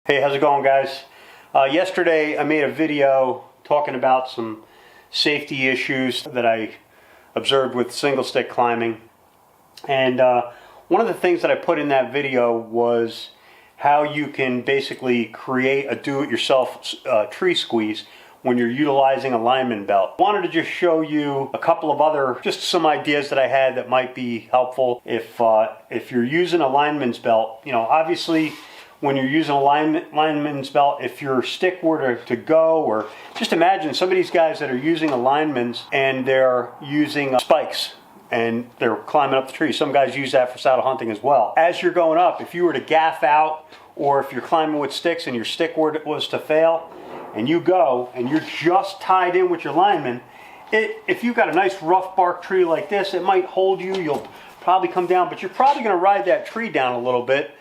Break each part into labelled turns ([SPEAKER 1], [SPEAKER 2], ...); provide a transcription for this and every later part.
[SPEAKER 1] Hey, how's it going, guys? Yesterday I made a video talking about some safety issues that I observed with single stick climbing, and one of the things that I put in that video was how you can basically create a do-it-yourself tree squeeze when you're utilizing a lineman belt. I wanted to just show you a couple of other, just some ideas that I had that might be helpful if you're using a lineman's belt. You know, obviously, when you're using a lineman's belt, if your stick were to go, or just imagine some of these guys that are using a lineman's and they're using spikes and they're climbing up the tree. Some guys use that for saddle hunting as well. As you're going up, if you were to gaff out, or if you're climbing with sticks and your stick was to fail, and you go and you're just tied in with your lineman, if you've got a nice rough bark tree like this, it might hold you. You'll probably come down, but you're probably going to ride that tree down a little bit.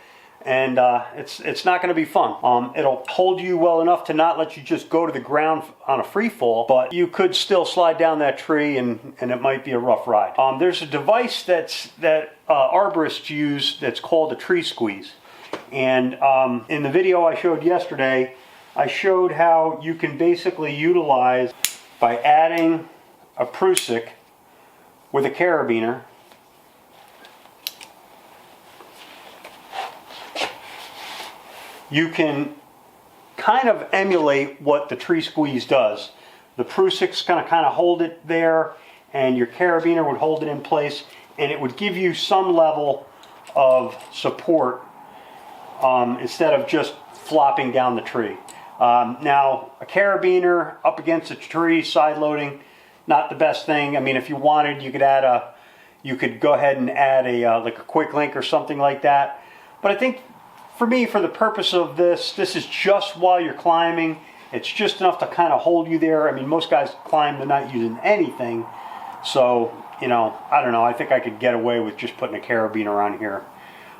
[SPEAKER 1] And it's not going to be fun. It'll hold you well enough to not let you just go to the ground on a free fall, but you could still slide down that tree and it might be a rough ride. There's a device that arborists use that's called a tree squeeze. And in the video I showed yesterday, I showed how you can basically utilize by adding a prusik with a carabiner. You can kind of emulate what the tree squeeze does. The prusik's going to kind of hold it there, and your carabiner would hold it in place, and it would give you some level of support instead of just flopping down the tree. Now, a carabiner up against a tree, side loading, not the best thing. I mean, if you wanted, you could go ahead and add like a quick link or something like that. But I think, for me, for the purpose of this is just while you're climbing. It's just enough to kind of hold you there. I mean, most guys climb, they're not using anything. So, you know, I don't know. I think I could get away with just putting a carabiner on here.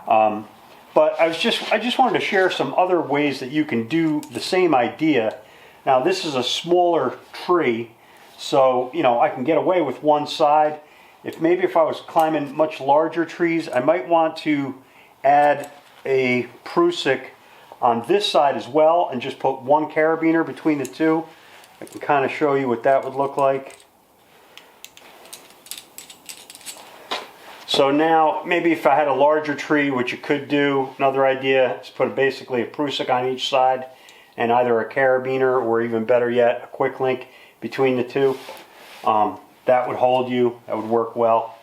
[SPEAKER 1] But I just wanted to share some other ways that you can do the same idea. Now, this is a smaller tree, so, you know, I can get away with one side. If I was climbing much larger trees, I might want to add a prusik on this side as well and just put one carabiner between the two. I can kind of show you what that would look like. So now, maybe if I had a larger tree, which you could do, another idea is put basically a prusik on each side and either a carabiner or, even better yet, a quick link between the two. That would hold you, that would work well.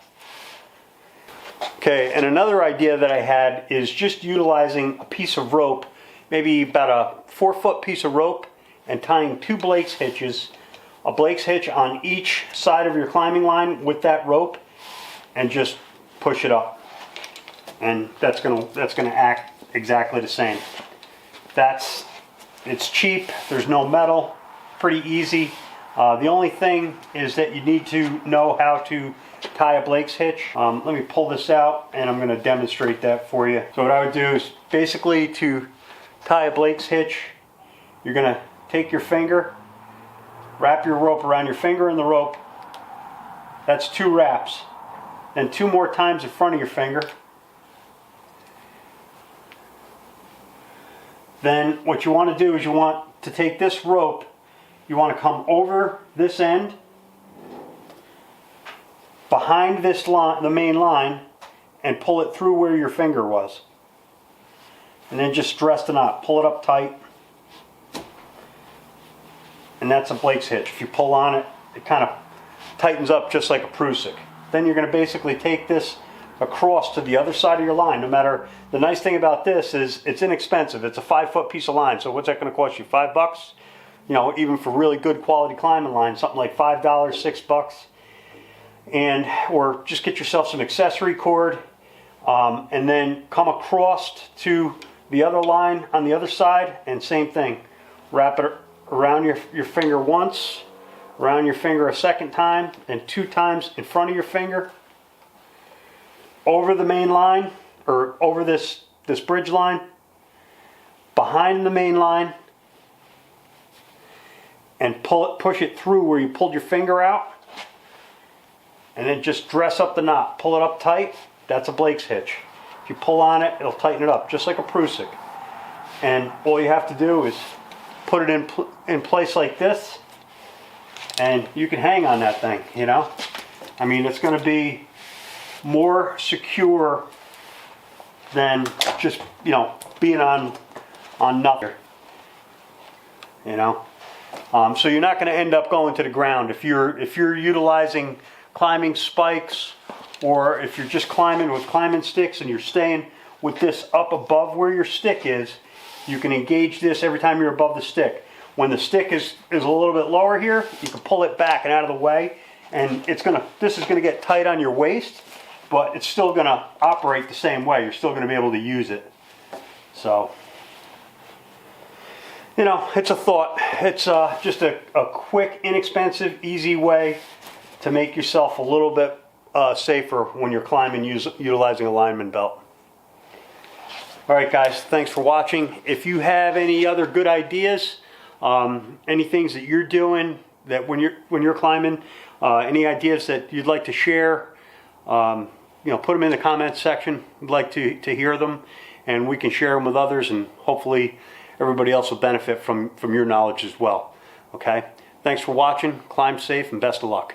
[SPEAKER 1] Okay, and another idea that I had is just utilizing a piece of rope, maybe about a 4-foot piece of rope, and tying two Blake's hitches, a Blake's hitch on each side of your climbing line with that rope, and just push it up. And that's gonna act exactly the same. It's cheap, there's no metal, pretty easy. The only thing is that you need to know how to tie a Blake's hitch. Let me pull this out and I'm going to demonstrate that for you. So what I would do is basically to tie a Blake's hitch, you're going to take your finger, wrap your rope around your finger in the rope. That's 2 wraps. Then 2 more times in front of your finger. Then what you want to do is you want to take this rope, you want to come over this end, behind this line, the main line, and pull it through where your finger was. And then just stress the knot. Pull it up tight. And that's a Blake's hitch. If you pull on it, it kind of tightens up just like a prusik. Then you're going to basically take this across to the other side of your line. No matter, the nice thing about this is it's inexpensive. It's a 5-foot piece of line. So what's that going to cost you? $5? You know, even for really good quality climbing line, something like $5, $6. Or just get yourself some accessory cord, and then come across to the other line on the other side, and same thing. Wrap it around your finger once, around your finger a second time, and 2 times in front of your finger, over the main line, or over this bridge line, behind the main line, and push it through where you pulled your finger out. And then just dress up the knot. Pull it up tight. That's a Blake's hitch. If you pull on it, it'll tighten it up, just like a prusik. And all you have to do is put it in place like this, and you can hang on that thing, you know. I mean, it's going to be more secure than just, you know, being on nothing, you know. So you're not going to end up going to the ground if you're utilizing climbing spikes, or if you're just climbing with climbing sticks and you're staying with this up above where your stick is. You can engage this every time you're above the stick. When the stick is a little bit lower here, you can pull it back and out of the way, and this is gonna get tight on your waist, but it's still gonna operate the same way. You're still gonna be able to use it. So, you know, it's a thought. It's just a quick, inexpensive, easy way to make yourself a little bit safer when you're climbing utilizing a lineman belt. All right, guys, thanks for watching. If you have any other good ideas, any things that you're doing that when you're climbing, any ideas that you'd like to share, you know, put them in the comments section. We'd like to hear them, and we can share them with others, and hopefully everybody else will benefit from your knowledge as well. Okay, thanks for watching. Climb safe and best of luck.